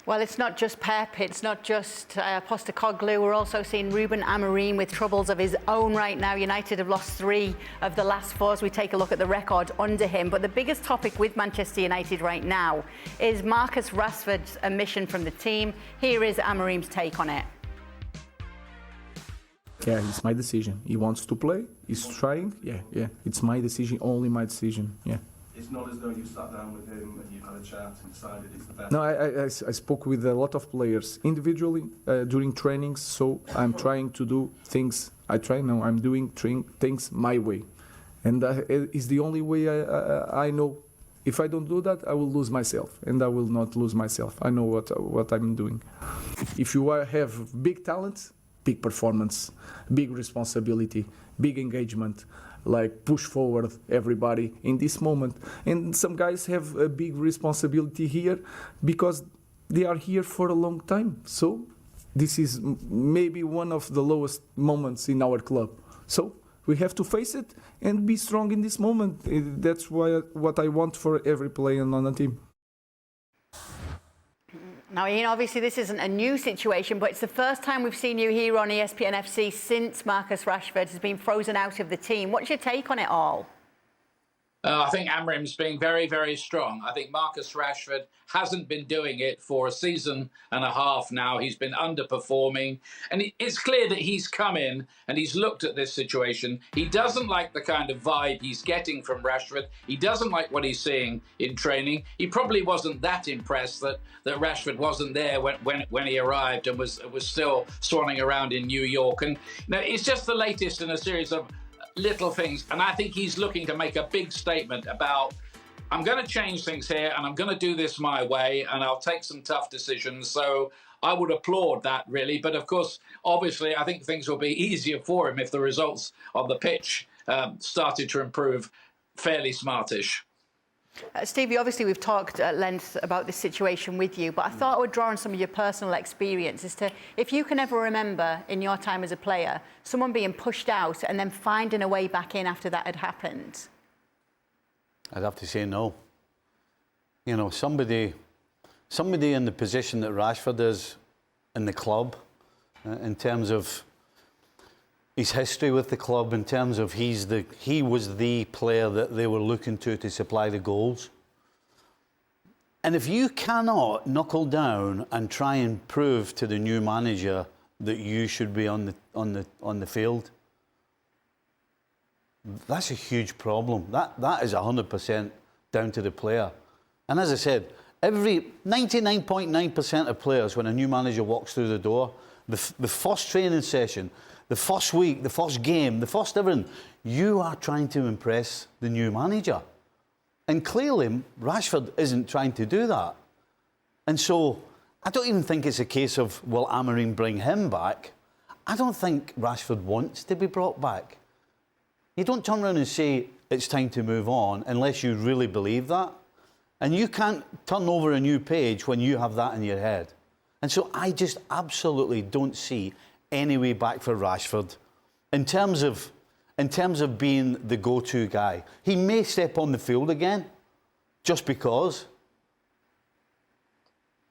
Well, it's not just Pep, it's not just Postecoglou. We're also seeing Ruben Amorim with troubles of his own right now. United have lost 3 of the last 4 as we take a look at the record under him. But the biggest topic with Manchester United right now is Marcus Rashford's omission from the team. Here is Amorim's take on it. Yeah, it's my decision. He wants to play, he's trying. Yeah, it's my decision, only my decision, yeah. It's not as though you sat down with him and you've had a chat and decided it's the best. No, I spoke with a lot of players individually during trainings, so I'm trying to do things. I'm doing things my way. And it's the only way I know. If I don't do that, I will lose myself, and I will not lose myself. I know what I'm doing. If you have big talent, big performance, big responsibility, big engagement, like push forward everybody in this moment. And some guys have a big responsibility here because they are here for a long time. So this is maybe one of the lowest moments in our club. So we have to face it and be strong in this moment. That's what I want for every player on the team. Now, Ian, obviously this isn't a new situation, but it's the first time we've seen you here on ESPN FC since Marcus Rashford has been frozen out of the team. What's your take on it all? I think Amorim's being very, very strong. I think Marcus Rashford hasn't been doing it for a season and a half now. He's been underperforming. And it's clear that he's come in and he's looked at this situation. He doesn't like the kind of vibe he's getting from Rashford. He doesn't like what he's seeing in training. He probably wasn't that impressed that Rashford wasn't there when he arrived and was still swanning around in New York. And it's just the latest in a series of little things, and I think he's looking to make a big statement about, I'm going to change things here and I'm going to do this my way and I'll take some tough decisions. So I would applaud that, really. But of course, obviously, I think things will be easier for him if the results on the pitch started to improve. Fairly smartish. Stevie, obviously we've talked at length about this situation with you, but I thought I would draw on some of your personal experience as to if you can ever remember in your time as a player, someone being pushed out and then finding a way back in after that had happened. I'd have to say no. You know, somebody in the position that Rashford is in the club, in terms of his history with the club, in terms of he was the player that they were looking to supply the goals. And if you cannot knuckle down and try and prove to the new manager that you should be on the field, that's a huge problem. That is 100% down to the player. And as I said, every 99.9% of players, when a new manager walks through the door, the first training session, the first week, the first game, the first everything, you are trying to impress the new manager. And clearly, Rashford isn't trying to do that. And so, I don't even think it's a case of, will Amorim bring him back? I don't think Rashford wants to be brought back. You don't turn around and say, it's time to move on, unless you really believe that. And you can't turn over a new page when you have that in your head. And so, I just absolutely don't see any way back for Rashford in terms of being the go-to guy. He may step on the field again just because,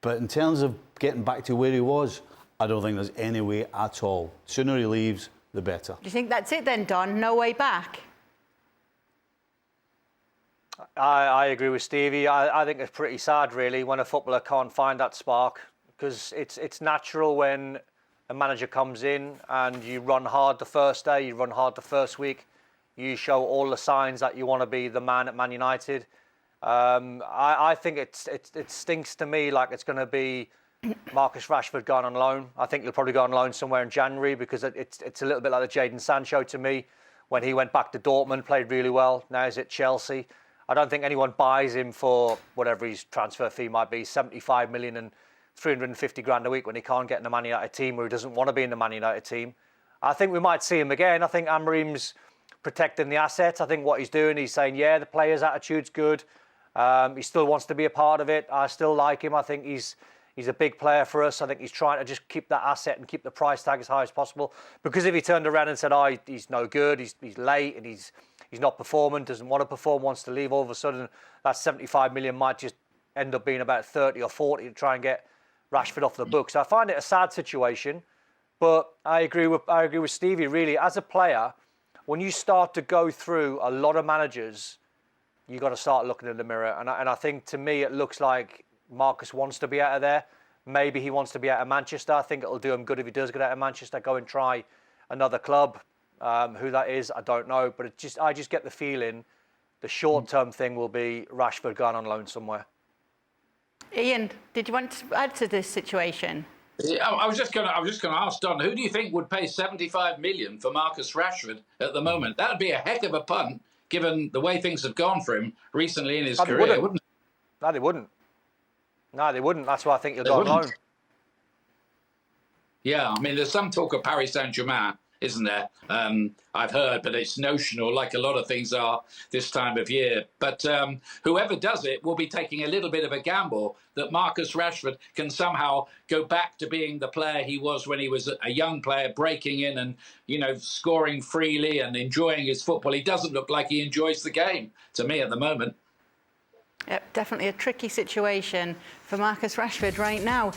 but in terms of getting back to where he was, I don't think there's any way at all. Sooner he leaves, the better. Do you think that's it then, Don? No way back? I agree with Stevie. I think it's pretty sad, really, when a footballer can't find that spark, because it's natural when a manager comes in and you run hard the first day, you run hard the first week, you show all the signs that you want to be the man at Man United. I think it stinks to me like it's going to be Marcus Rashford going on loan. I think he'll probably go on loan somewhere in January, because it's a little bit like the Jadon Sancho to me, when he went back to Dortmund, played really well, now he's at Chelsea. I don't think anyone buys him for whatever his transfer fee might be, 75 million and 350 grand a week, when he can't get in the Man United team, or he doesn't want to be in the Man United team. I think we might see him again. I think Amorim's protecting the assets. I think what he's doing, he's saying, yeah, the player's attitude's good. He still wants to be a part of it. I still like him. I think he's a big player for us. I think he's trying to just keep that asset and keep the price tag as high as possible. Because if he turned around and said, oh, he's no good, he's late, and he's not performing, doesn't want to perform, wants to leave, all of a sudden that 75 million might just end up being about 30 or 40 to try and get Rashford off the books. I find it a sad situation, but I agree with Stevie. Really, as a player, when you start to go through a lot of managers, you got to start looking in the mirror. And I think, to me, it looks like Marcus wants to be out of there. Maybe he wants to be out of Manchester. I think it'll do him good if he does get out of Manchester, go and try another club. Who that is, I don't know. But I just get the feeling the short-term thing will be Rashford going on loan somewhere. Ian, did you want to add to this situation? Yeah, I was just going to ask Don, who do you think would pay 75 million for Marcus Rashford at the moment? That would be a heck of a punt, given the way things have gone for him recently in his career, wouldn't it? No, they wouldn't. No, they wouldn't. That's why I think he'll go on loan. Yeah, I mean, there's some talk of Paris Saint-Germain, isn't there? I've heard, but it's notional, like a lot of things are this time of year. But whoever does it will be taking a little bit of a gamble that Marcus Rashford can somehow go back to being the player he was when he was a young player, breaking in and, you know, scoring freely and enjoying his football. He doesn't look like he enjoys the game, to me, at the moment. Yep, definitely a tricky situation for Marcus Rashford right now.